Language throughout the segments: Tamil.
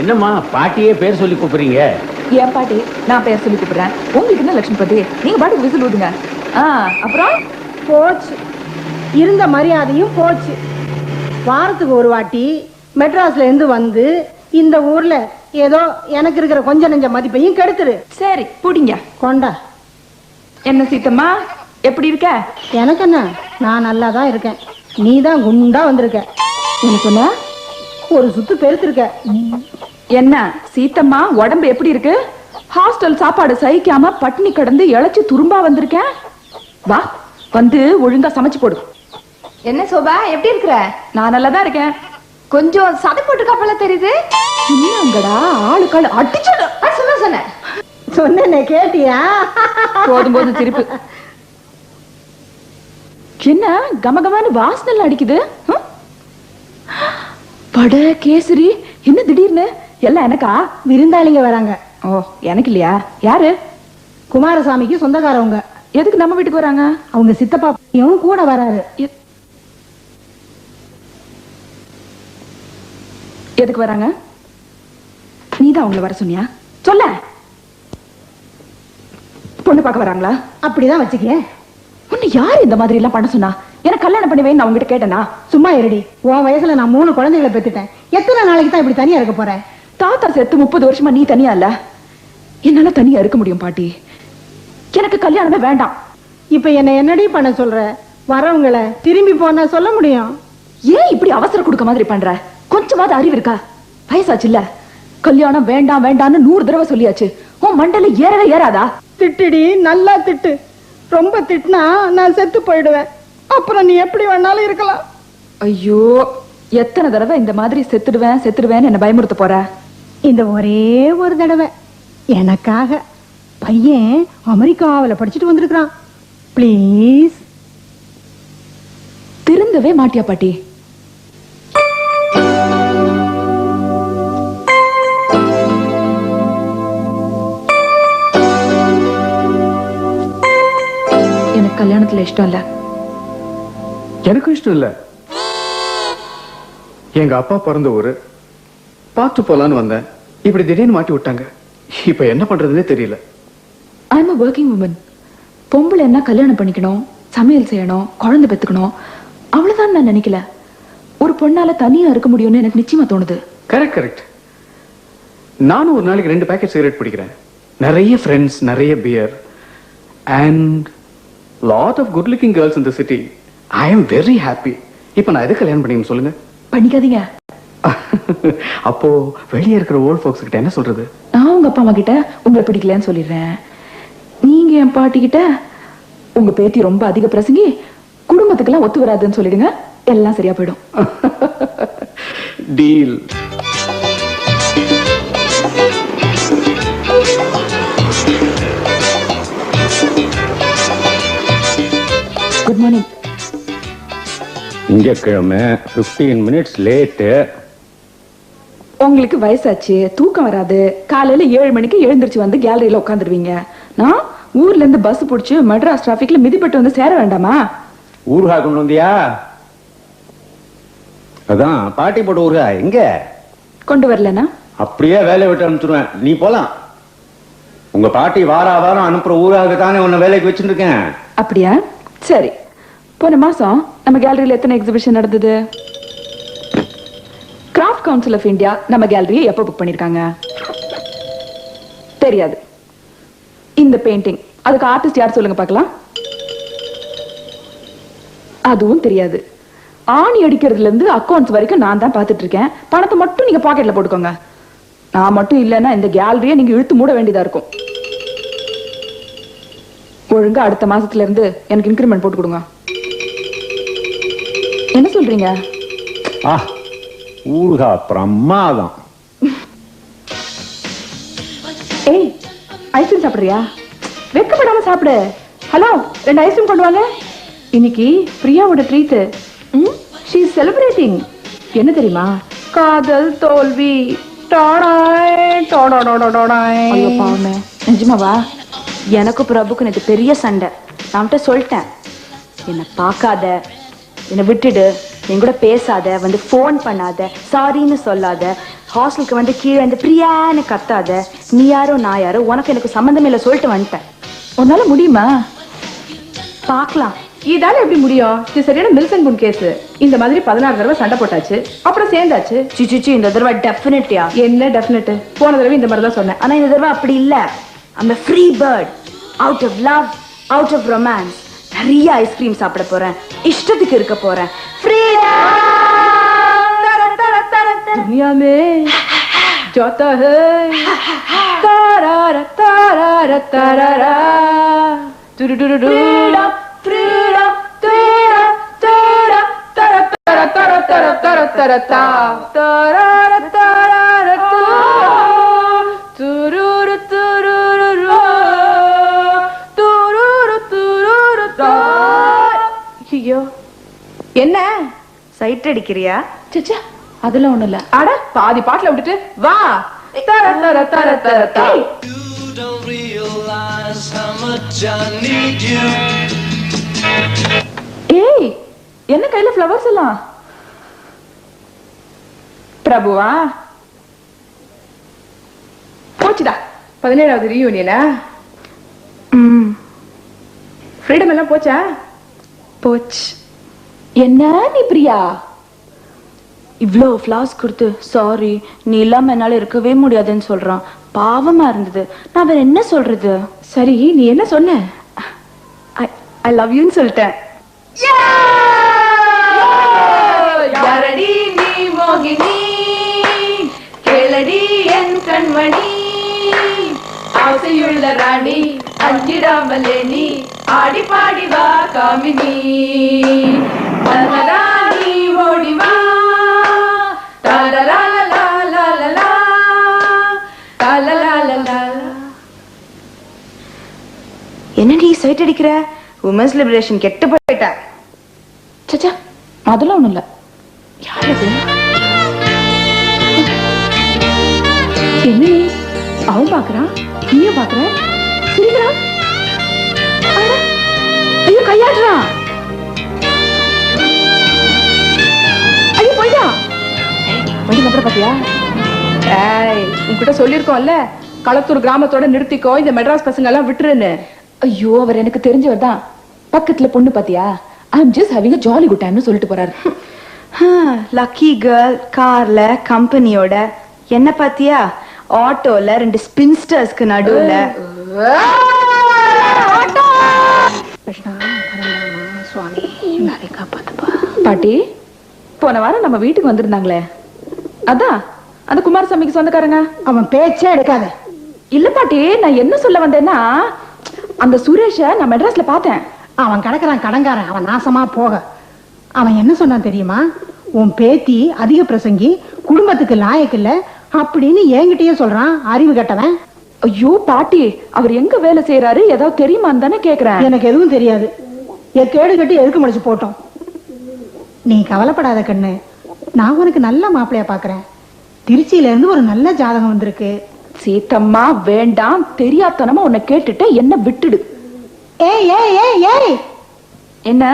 என்னம்மா பாட்டியே பேர் சொல்லி கூப்பிடுறீங்க? ஏன் பாட்டி நான் பேர் சொல்லி கூப்பிடுறேன்? உங்களுக்கு என்ன லட்சுமிபதி, நீங்க பாட்டுக்கு விசில் ஊதுங்க. அப்புறம் போச்சு, இருந்த மரியாதையும் போச்சு. வாரத்துக்கு ஒரு வாட்டி மெட்ராஸ்ல இருந்து வந்து இந்த ஊர்ல ஏதோ எனக்கு இருக்கிற கொஞ்ச நெஞ்ச மதிப்பையும் கெடுத்துரு. சரி புடிங்க கொண்டா. என்ன சீத்தம்மா எப்படி இருக்க? எனக்கு என்ன, நான் நல்லா தான் இருக்கேன். நீ தான் குண்டா வந்திருக்க. எனக்கு என்ன ஒரு சுத்து பெருத்திருக்க. என்ன சீத்தம்மா உடம்பு எப்படி இருக்கு? ஹாஸ்டல் சாப்பாடு சகிக்காம பட்டினி கடந்து இழைச்சு துரும்பா வந்திருக்கேன். வா வந்து ஒழுங்கா சமைச்சு போடு. என்ன சோபா எப்படி இருக்கிற? நான் நல்லதான் இருக்கேன். கொஞ்சம் சதை போட்டு கப்பல தெரியுது. என்னங்கடா ஆளுக்காள் அடிச்சது. சொன்னேன் சொன்னேனே கேட்டியா? போதும் போதும் திருப்பு. என்ன கமகமான வாசனை அடிக்குது? பட கேசரி என்ன திடீர்னு? எல்லாம் எனக்கா? விருந்தாளிங்க வராங்க. ஓ எனக்கு இல்லையா? யாரு? குமாரசாமிக்கு சொந்தக்காரவங்க. எதுக்கு நம்ம வீட்டுக்கு வராங்க? அவங்க சித்தப்பாவும் கூட வராரு. எதுக்கு வராங்க? நீதான் அவங்கள வர சொன்னியா? சொல்ல. பொண்ணு பார்க்க வராங்களா? அப்படிதான் வச்சுக்கேன். உன்னை யாரு இந்த மாதிரி எல்லாம் பண்ண சொன்னா? எனக்கு கல்யாணம் பண்ணி வைன்னு நான் உங்ககிட்ட கேட்டேனா? சும்மா இருடி. உன் வயசுல நான் 3 குழந்தைகளை பெத்துட்டேன். எத்தனை நாளைக்கு தான் இப்படி தனியா இருக்க போறேன்? தாத்தா செத்து 30 வருஷமா நீ தனியா இல்ல? என்னால தனியா இருக்க முடியும் பாட்டி. எனக்கு கல்யாணமே வேண்டாம். இப்ப என்னடி பண்ண சொல்ற? வரவங்களை திரும்பி போனா சொல்ல முடியும்? ஏன் இப்படி அவசரம் கொடுக்க மாதிரி பண்ற? கொஞ்சமாவது அறிவு இருக்கா? வயசாச்சு இல்ல? கல்யாணம் வேண்டாம் வேண்டாம்னு 100 தடவை சொல்லியாச்சு. உன் மண்டல ஏறவே ஏறாதா? திட்டுடி, நல்லா திட்டு. ரொம்ப திட்டுனா நான் செத்து போயிடுவேன். அப்புறம் நீ எப்படி வேணாலும் இருக்கலாம். ஐயோ எத்தனை தடவை இந்த மாதிரி செத்துடுவேன் செத்துடுவேன்னு என்ன பயமுறுத்த போற? இந்த ஒரே ஒரு தடவை எனக்காக. பையன் அமெரிக்காவில் படிச்சுட்டு வந்திருக்கான். ப்ளீஸ். திருந்தவே மாட்டியா பாட்டி? எனக்கு கல்யாணத்துல இஷ்டம் இல்ல. எனக்கும் இஷ்டம் இல்ல. எங்க அப்பா பிறந்த ஊரு, பார்த்து போலான்னு வந்தேன். இப்படி திடீர்னு மாட்டி விட்டாங்க. இப்ப என்ன பண்றதுன்னே தெரியல. I'm a working woman. பொம்பளை என்ன கல்யாணம் பண்ணிக்கணும், சமையல் செய்யணும், குழந்தை பெத்துக்கணும், அவ்வளவுதான் நான் நினைக்கல. ஒரு பொண்ணால தனியா இருக்க முடியும்னு எனக்கு நிச்சயமா தோணுது. Correct correct. நானும் ஒரு நாளைக்கு 2 பேக்கெட் சிகரெட் பிடிக்கிறேன். நிறைய ஃப்ரெண்ட்ஸ், நிறைய pier. and lot of good looking girls in the city. I am very happy. இப்போ நான் எது கல்யாணம் பண்ணிக்கணும் சொல்லுங்க. பண்ணிக்காதீங்க. அப்போ வெளியே இருக்கிற ஓல்ட் ஃபோக்ஸ் கிட்ட என்ன சொல்றது? நான் உங்க அப்பா அம்மா கிட்ட உங்களை பிடிக்கலன்னு சொல்லிடுறேன். நீங்க என் பாட்டி கிட்ட உங்க பேத்தி ரொம்ப அதிக பிரசங்கி, குடும்பத்துக்கெல்லாம் ஒத்து வராதுன்னு சொல்லிடுங்க. எல்லாம் சரியா போயிடும். டீல். Good morning. திங்கக்கிழமை 15 minutes லேட்டு. உங்களுக்கு வயசாச்சு, தூக்கம் வராது. காலையில 7 மணிக்கு எழுந்திருச்சு வந்து கேலரியில உட்காந்துருவீங்க. நான் ஊர்ல இருந்து பஸ் பிடிச்சு மெட்ராஸ் டிராபிக்ல மிதிப்பட்டு வந்து சேர வேண்டாமா? ஊருகா கொண்டு வந்தியா? அதான் பாட்டி போட்ட ஊருகா எங்க கொண்டு வரலனா அப்படியே வேலையை விட்டு அனுப்பிச்சுடுவேன். நீ போலாம். உங்க பாட்டி வாரம் அனுப்புற ஊராக தானே உன்னை வேலைக்கு வச்சுருக்கேன். அப்படியா? சரி. போன மாசம் நம்ம கேலரியில எத்தனை எக்ஸிபிஷன் நடந்தது? கிராஃப்ட் கவுன்சில் ஆஃப் இந்தியா நம்ம கேலரியை எப்போ புக் பண்ணிருக்காங்க? தெரியாது. இந்த பெயிண்டிங் அதுக்கு ஆர்டிஸ்ட் யார் சொல்லுங்க பார்க்கலாம்? அதுவும் தெரியாது. ஆணி அடிக்கிறதுல இருந்து அக்கௌண்ட்ஸ் வரைக்கும் நான் தான் பார்த்துட்டு இருக்கேன். பணத்தை மட்டும் நீங்க பாக்கெட்ல போட்டுக்கோங்க. நான் மட்டும் இல்லைன்னா இந்த கேலரியை நீங்க இழுத்து மூட வேண்டியதா இருக்கும். ஒழுங்கா அடுத்த மாசத்துல இருந்து எனக்கு இன்கிரிமெண்ட் போட்டு கொடுங்க. என்ன சொல்றீங்க? ஊருகா பிரமாதம். ஏய், ஐஸ்கிரீம் சாப்பிடுறியா? வெக்கப்படாம சாப்பிடு. ஹலோ, 2 ஐஸ்கிரீம் கொண்டு வாங்க. இன்னைக்கு பிரியாவோட ட்ரீட். She is celebrating. என்ன தெரியுமா? காதல் தோல்வி. ஐயோ பாவமே. நிஜமாவா? எனக்கு பிரபுக்கு நேற்று பெரிய சண்டை. நான் சொல்லிட்டேன், என்னை பார்க்காத, என்னை விட்டுடு, என் கூட பேசாத, வந்து ஃபோன் பண்ணாத, சாரின்னு சொல்லாத, ஹாஸ்டலுக்கு வந்து கீழே வந்து பிரியான்னு கத்தாத, நீ யாரோ நான் யாரோ உனக்கு எனக்கு சம்மந்தமே இல்லை சொல்லிட்டு வந்துட்டேன். உன்னால முடியுமா? பார்க்கலாம். இதால எப்படி முடியும்? இது சரியான மில்சன் குன் கேஸ். இந்த மாதிரி 16 தடவை சண்டை போட்டாச்சு, அப்புறம் சேர்ந்தாச்சு. சிச்சி, இந்த தடவை டெஃபினட்டியா? என்ன டெஃபினட்? போன தடவை இந்த மாதிரி தான் சொன்னேன். ஆனா இந்த தடவை அப்படி இல்லை. I'm a free bird. Out of love, out of romance. நிறைய ஐஸ்கிரீம் சாப்பிட போறேன், இஷ்டத்துக்கு இருக்க போறேன். दुनिया में जाता है तारा तारा तारा तुरुरुरु फ्रीडम तेरा तेरा तारा तारा तारा तारा तारा तारा तारा तारा तुरुरु तुरुरु तुरुरु तुरुरु. ஐயோ, என்ன சைட் அடிக்கிறியா? சச்சா, அதெல்லாம் ஒண்ணும் இல்ல. அட, பாதி பாட்டுல விட்டுட்டு வா. தர தர தர தர தர. You don't realize how much I need you. ஏய், என்ன கையில ஃப்ளவர்ஸ் எல்லாம்? பிரபுவா? போச்சுடா 17வது ரீயூனியனா? ஃப்ரீடம் எல்லாம் போச்சா? போச்சு. என்ன நீ பிரியா? இவ்வளோ ஃப்ளாஸ் கொடுத்து சாரி நீ இல்லாம என்னால இருக்கவே முடியாதுன்னு சொல்றான். பாவமா இருந்தது. நான் வேற என்ன சொல்றது? சரி, நீ என்ன சொன்ன? ஐ லவ் யூன்னு சொல்லிட்டேன். யாரடி நீ மோகினி, கேளடி என் கண்மணி, ஆசையுள்ள ராணி, அஞ்சிடாமலே நீ ஆடி பாடி வா காமினி, மன்மராணி ஓடி வா. என்ன நீ சைட் அடிக்கிற? உமன்ஸ் லிபரேஷன் கெட்டு போயிட்ட. சச்சா, அதெல்லாம் ஒண்ணும் இல்ல. யார் அது? என்ன நீ? அவன் பாக்குறான், நீயும் பாக்குற, சிரிக்கிறான். ஐயோ, கையாடுறான். ஐயோ, போயிட்டா. வண்டி நம்பர் பாத்தியா? ஏய், உன்கிட்ட சொல்லிருக்கோம்ல, களத்தூர் கிராமத்தோட நிறுத்திக்கோ, இந்த மெட்ராஸ் பசங்க எல்லாம் விட்டுருன்னு. ஐயோ, அவர் எனக்கு தெரிஞ்சவர் தான். பக்கத்துல பொண்ணு பாத்தியா? I'm just having a jolly good time னு சொல்லிட்டு போறாரு. லக்கி கேர்ள், கார்ல கம்பெனியோட. என்ன பாத்தியா? ஆட்டோல 2 ஸ்பின்ஸ்டர்ஸ்க்கு நடுவுல. ஆட்டோ பாட்டி போன வாரம் நம்ம வீட்டுக்கு வந்திருந்தாங்களே அதான் அந்த குமாரசாமிக்கு சொந்தக்காரங்க. அவன் பேச்சே எடுக்காத. இல்ல பாட்டி, நான் என்ன சொல்ல வந்தேன்னா அந்த சுரேஷ நான் மெட்ராஸ்ல பார்த்தேன். அவன் கிடக்குறான் கடங்காரன், அவன் நாசமா போக. அவன் என்ன சொன்னான் தெரியுமா? உன் பேத்தி அதிக பிரசங்கி, குடும்பத்துக்கு லாயக்கு இல்ல அப்படின்னு என்கிட்டயே சொல்றான். அறிவு கட்டவன். ஐயோ பாட்டி, அவர் எங்க வேலை செய்யறாரு ஏதாவது தெரியுமான்னு தானே கேக்குறேன். எனக்கு எதுவும் தெரியாது. என் கேடு கட்டி எதுக்கு முடிச்சு போட்டோம். நீ கவலைப்படாத கண்ணு, நான் உனக்கு நல்ல மாப்பிள்ளைய பாக்குறேன். திருச்சியில இருந்து ஒரு நல்ல ஜாதகம் வந்திருக்கு. சீத்தம்மா வேண்டாம், தெரியாதனமா உன்னை கேட்டுட்டு என்ன விட்டுடு. ஏய் ஏய் ஏய் ஏய், என்ன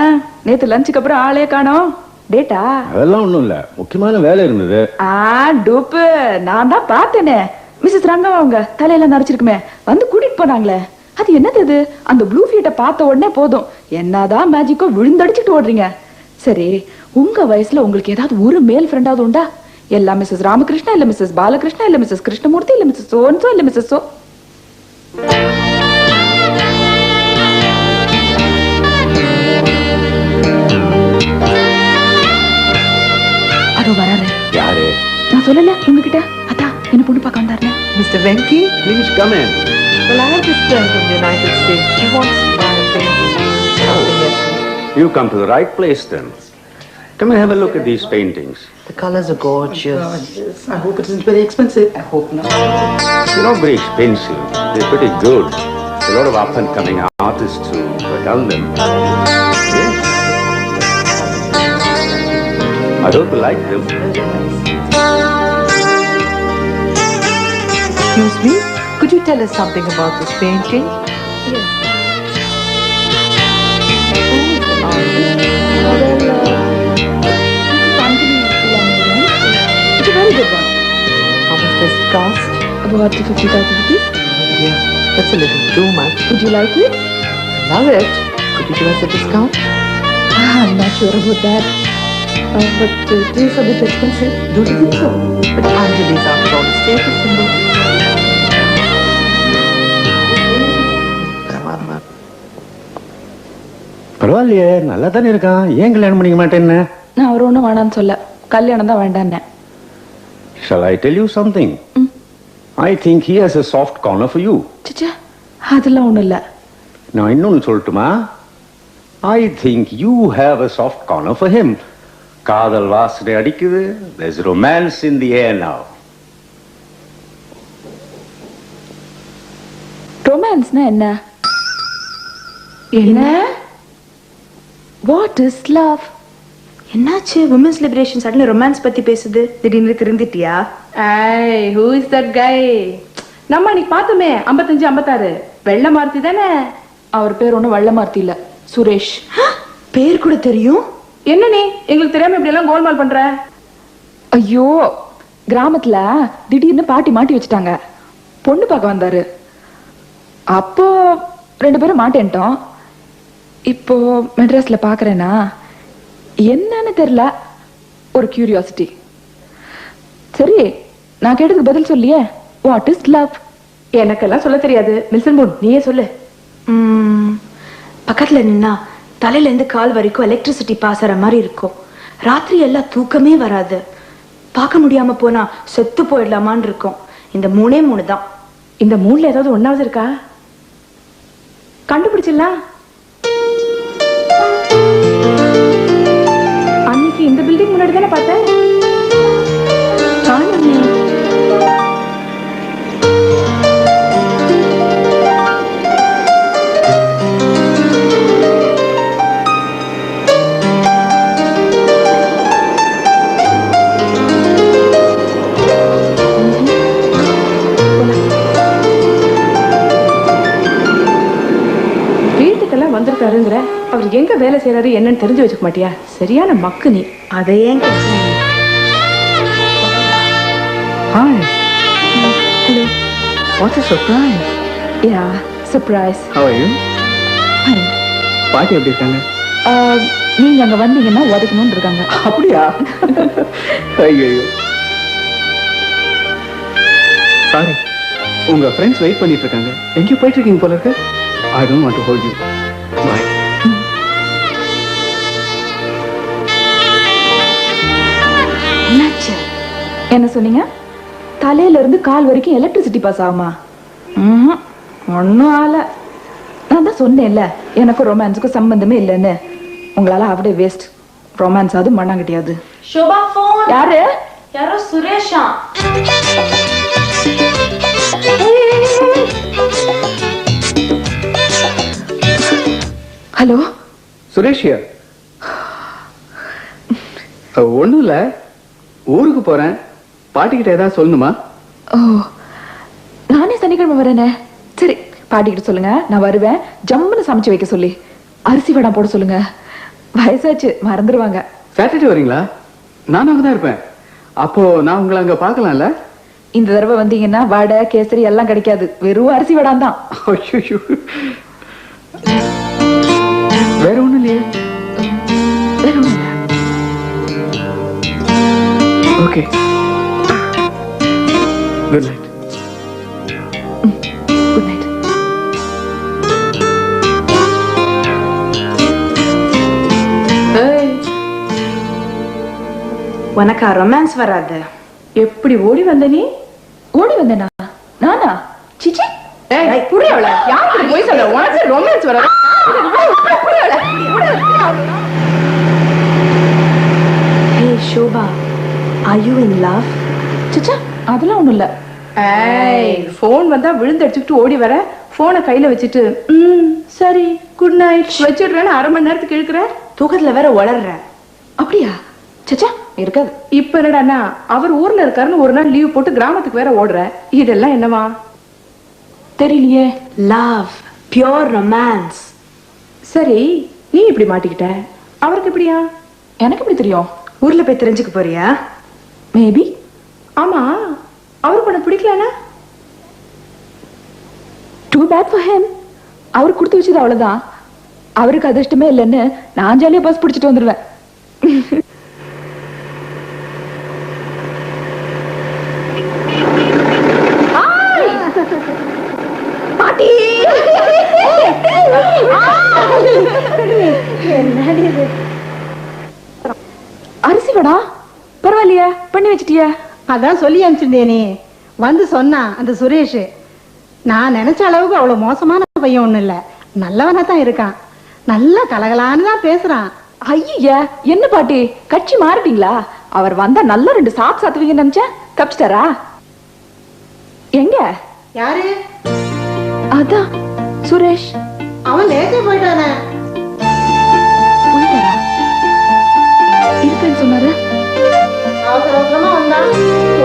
நேத்து லஞ்சுக்கு அப்புறம் ஆளே காணோம்? டேட்டா? அதெல்லாம் ஒண்ணும் இல்ல, முக்கியமான வேலை இருந்தது. டூப்பு, நான் தான் பார்த்தேனே. மிஸ்ஸஸ் ரங்கா அவங்க தலையில நரைச்சிருக்குமே, வந்து கூட்டிட்டு போனாங்களே, அது என்னது? அந்த ப்ளூ ஃபீட்டை பார்த்த உடனே போதும் என்னதான் மேஜிக்கோ விழுந்தடிச்சுட்டு ஓடுறீங்க. சரி, உங்க வயசுல உங்களுக்கு ஏதாவது ஒரு மேல் ஃப்ரெண்டாவது உண்டா? எல்லாம் மிஸ்ஸஸ் ராமகிருஷ்ணா, இல்ல மிஸ்ஸஸ் பாலகிருஷ்ணா, இல்ல மிஸ்ஸஸ் கிருஷ்ணமூர்த்தி, இல்ல மிஸ்ஸஸ் சோன்சோ, இல்ல மிஸ்ஸஸ் சோ. அதோ வராரு. யாரு? நான் சொல்லல உங்ககிட்ட, அதான் என்ன பொண்ணு பார்க்க வந்தாருல. Mr. Venki? Please come in. Well, I have this friend from the United States. She wants to buy a painting. You come to the right place then. Come and have a look at these paintings. The colors are gorgeous. I hope it isn't very expensive. I hope not. They're not very expensive. They're pretty good. A lot of up-and-coming artists who have done them. Yes. I hope you like them. Excuse me? Could you tell us something about this painting? It's a very good one. How much does it cost? About 50,000 rupees. Oh dear, that's a little too much. Would you like it? Love it. Could you give us a discount? I'm not sure about that. But it is a bit expensive. Don't you think so? But Anjali is after all a status symbol. பரவாயில்லையே, நல்லா தானே இருக்கான். ஏன் கல்யாணம் பண்ணிக்க மாட்டேன்னு? நான் அவர் ஒன்றும் வேணான்னு சொல்ல, கல்யாணம் தான் வேண்டான்னு. Shall I tell you something? I think he has a soft corner for you. சிச்சா, அதெல்லாம் ஒன்றும் இல்லை. நான் இன்னொன்னு சொல்லட்டுமா? I think you have a soft corner for him. காதல் வாசனை அடிக்குது. There's romance in the air now. ரொமான்ஸ்னா என்ன? என்ன? What is love? என்னாச்சு? விமென்ஸ் லிபரேஷன் சடன்லி ரொமான்ஸ் பத்தி பேசுது. திடீர்னு திருந்திட்டியா? Hey, who is that guy? நம்ம அன்னைக்கு பார்த்தோமே 55 56 வெள்ள மார்த்தி தானே? அவர் பேர் ஒன்றும் வெள்ள மார்த்தி இல்ல, சுரேஷ். பேர் கூட தெரியும்? என்ன நீ எங்களுக்கு தெரியாம இப்படி எல்லாம் கோல்மால் பண்ற? ஐயோ, கிராமத்துல திடீர்னு பாட்டி மாட்டி வச்சுட்டாங்க. பொண்ணு பார்க்க வந்தாரு. அப்போ 2 பேரும் மாட்டேன்ட்டோம். இப்போ மெட்ராஸ்ல பாக்குறேனா என்னன்னு தெரியல, ஒரு கியூரியாசிட்டி. சரி, நான் கேட்டதுக்கு பதில் சொல்லியே. What is love? எனக்கெல்லாம் சொல்ல தெரியாது. மில்சன் போன், நீயே சொல்லு. பக்கத்துல நின்னா தலையில இருந்து கால் வரைக்கும் எலக்ட்ரிசிட்டி பாஸ் ஆற மாதிரி இருக்கும். ராத்திரி எல்லாம் தூக்கமே வராது. பார்க்க முடியாம போனா செத்து போயிடலாமான்னு இருக்கும். இந்த 3 தான். இந்த 3ல ஏதாவது ஒன்னாவது இருக்கா? கண்டுபிடிச்சிடலாம். அன்னைக்கு இந்த பில்டிங் முன்னாடி தானே பார்த்தேன். வந்திருக்காருங்கிற, அவர் எங்க வேலை செய்யறாரு என்னன்னு தெரிஞ்சு வச்சுக்க மாட்டியா? சரியான மக்கு நீ. அதை ஏன் கேட்க? Hi. Hello. What a surprise. Yeah, surprise. How are you? Fine. பாட்டி எப்படி இருக்காங்க? நீங்க அங்க வந்தீங்கன்னா உதைக்கணும்னு இருக்காங்க. அப்படியா? ஐயோ, சாரி, உங்க ஃப்ரெண்ட்ஸ் வெயிட் பண்ணிட்டு இருக்காங்க. எங்கேயோ போயிட்டு இருக்கீங்க போல இருக்கு. I don't want to hold you. Bye. என்னாச்சு? என்ன சொன்னீங்க? தலையில இருந்து கால் வரைக்கும் எலக்ட்ரிசிட்டி பாஸ் ஆகுமா? ஒன்னும் ஆல. நான் தான் சொன்னேன்ல எனக்கு ரொமான்ஸுக்கும் சம்பந்தமே இல்லைன்னு. உங்களால அப்படியே வேஸ்ட். ரொமான்ஸ் அது மண்ணாங்கட்டியாது. ஷோபா போன். யாரு? யாரோ சுரேஷா. ஹலோ சுரேஷியா? ஒண்ணும் இல்ல, ஊருக்கு போறேன். பாட்டிக்கிட்ட ஏதாவது சொல்லணுமா? ஓ, நானே சனிக்கிழமை வரேனே. சரி, பாட்டிக்கிட்ட சொல்லுங்க நான் வருவேன். ஜம்முன்னு சமைச்சு வைக்க சொல்லி அரிசி வடை போட சொல்லுங்க. வயசாச்சு மறந்துடுவாங்க. சாட்டர்டே வரீங்களா? நானும் அங்கதான் இருப்பேன். அப்போ நான் உங்களை அங்க பாக்கலாம்ல? இந்த தடவை வந்தீங்கன்னா வடை கேசரி எல்லாம் கிடைக்காது, வெறும் அரிசி வடான் தான். வேற ஒண்ணும் இல்லையே? வேற ஒண்ணும் இல்ல. Okay, good night. Good night. உனக்கா ரொமான்ஸ் வராது? எப்படி ஓடி வந்த நீ? ஓடி வந்தேனா? நானா? சிச்சி, புரியல. யாருக்கு போய் சொல்ல? உனக்கு ரொமான்ஸ் வராது? Hey Shobha, are you in love? சிச்சா, அதெல்லாம் ஒண்ணும் இல்ல. போன் வந்தா விழுந்து அடிச்சுக்கிட்டு ஓடி வர, போனை கையில வச்சுட்டு சரி குட் நைட் வச்சிடுறேன்னு அரை மணி நேரத்துக்கு இழுக்கிற. தூக்கத்துல வேற வளர்ற. அப்படியா? சச்சா இருக்காது. இப்ப என்னடானா அவர் ஊர்ல இருக்காருன்னு ஒரு நாள் லீவ் போட்டு கிராமத்துக்கு வேற ஓடுற. இதெல்லாம் என்னவா தெரியலையே. Love, pure romance. சரி, நீ இப்படி மாட்டிக்கிட்ட, அவருக்கு எப்படியா? எனக்கு எப்படி தெரியும்? ஊர்ல போய் தெரிஞ்சுக்க போறியா? மேபி. ஆமா, அவருக்கு உனக்கு பிடிக்கலனா? Too bad for him. அவர் கொடுத்து வச்சது அவ்வளவுதான். அவருக்கு அதிர்ஷ்டமே இல்லைன்னு நான் ஜாலியா பஸ் பிடிச்சிட்டு வந்துடுவேன். அரிசி வடா பரவாயில்லையா? பண்ணி வச்சிட்டியா? அதான் சொல்லி அனுப்பிச்சிருந்தேனே. வந்து சொன்னா அந்த சுரேஷ். நான் நினைச்ச அளவுக்கு அவ்வளவு மோசமான பையன் ஒண்ணும் இல்ல, நல்லவனா தான் இருக்கான். நல்லா கலகலான்னு தான் பேசுறான். ஐயா, என்ன பாட்டி கட்சி மாறிட்டீங்களா? அவர் வந்தா நல்லா 2 சாத்துவீங்கன்னு நினைச்சேன். தப்பிச்சிட்டாரா? எங்க? யாரு? அதான் சுரேஷ். அவன் நேத்தே போயிட்டானே. போயிட்டாரா? இருக்கேன்னு சொன்னாரு. அவசர அவசரமா வந்தான்,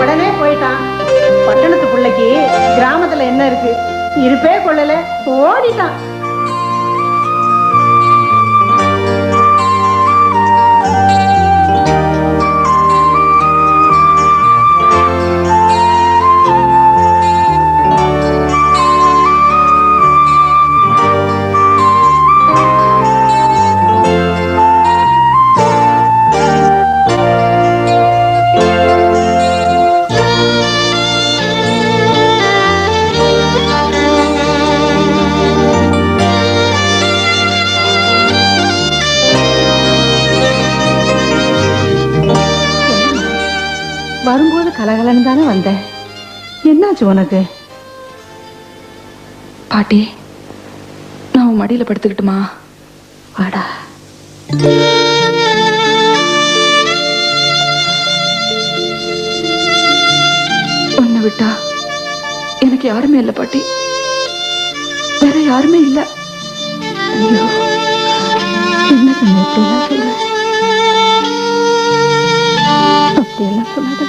உடனே போயிட்டான். பட்டணத்து பிள்ளைக்கு கிராமத்துல என்ன இருக்கு? இருப்பே கொள்ளல, ஓடிட்டான். வரும்போது கலகலன்னு தானே வந்தேன். என்னாச்சு உனக்கு? பாட்டி, நான் உன் மடியில படுத்துக்கிட்டுமா? வாடா. உன்னை விட்டா எனக்கு யாருமே இல்லை பாட்டி, வேற யாருமே இல்லை. ஐயோ, என்ன சொன்ன? அப்படியெல்லாம் சொல்ற. அப்படியெல்லாம் சொல்லாத.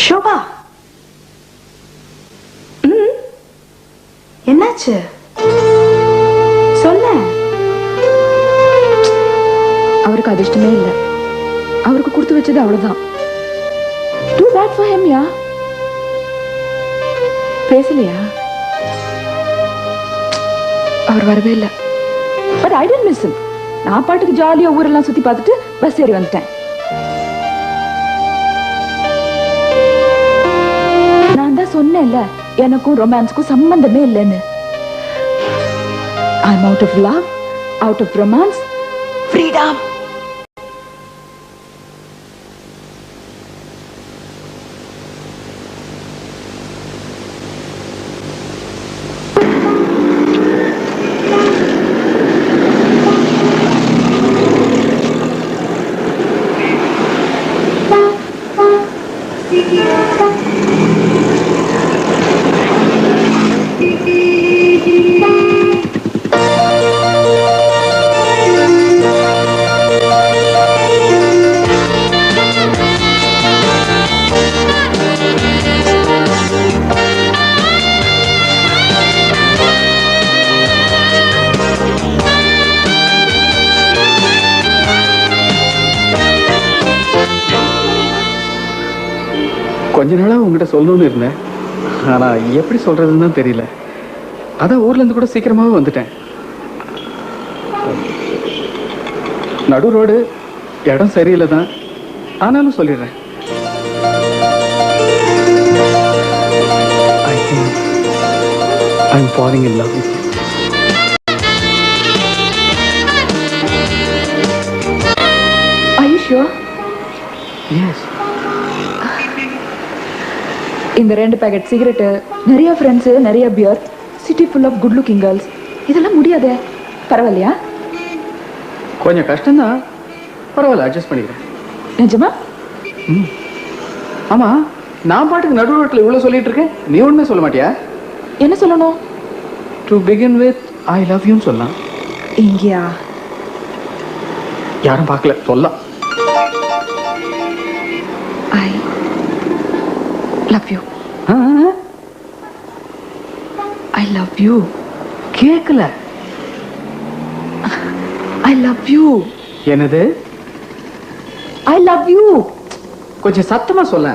ஷோபா, என்னாச்சு? சொல்ல. அவருக்கு அதிர்ஷ்டமே இல்லை. அவருக்கு கொடுத்து வச்சது அவ்வளவுதான். Too bad for him. யா பேசலையா? அவர் வரவே இல்லை. But I didn't miss him. நான் பாட்டுக்கு ஜாலியா ஊரெல்லாம் சுத்தி பார்த்துட்டு பஸ் ஏறி வந்துட்டேன். நான் தான் சொன்னேன்ல எனக்கும் ரொமான்ஸ்க்கும் சம்பந்தமே இல்லைன்னு. I'm out of love, out of romance, freedom. கொஞ்ச நாளா உங்ககிட்ட சொல்லணும்னு இருந்தேன், ஆனா எப்படி சொல்றதுன்னு தான் தெரியல. அதான் ஊர்ல இருந்து கூட சீக்கிரமாவே வந்துட்டேன். நடு ரோடு, இடம் சரியில்லை தான், ஆனாலும் சொல்லிடுறேன். I think I'm falling in love with you. Are you sure? Yes. இந்த 2 பேக்கெட் சிகரெட்டு, நிறைய ஃப்ரெண்ட்ஸு, நிறைய beer, city full of good looking girls, இதெல்லாம் முடியாதே. பரவாயில்லையா? கொஞ்சம் கஷ்டம்தான், பரவாயில்ல, அட்ஜஸ்ட் பண்ணிக்கிறேன். நிஜமா? ஆமா, நான் பாட்டுக்கு நடு ரோட்டில் இவ்வளவு சொல்லிட்டு இருக்கேன், நீ ஒண்ணுமே சொல்ல மாட்டியா? என்ன சொல்லணும்? To begin with I love யூன்னு சொல்லலாம். இங்கயா? யாரும் பார்க்கல, சொல்லலாம். I love you. I love you. கேட்கல. I love you. என்னது? I love you. கொஞ்சம் சத்தமா சொல்ல.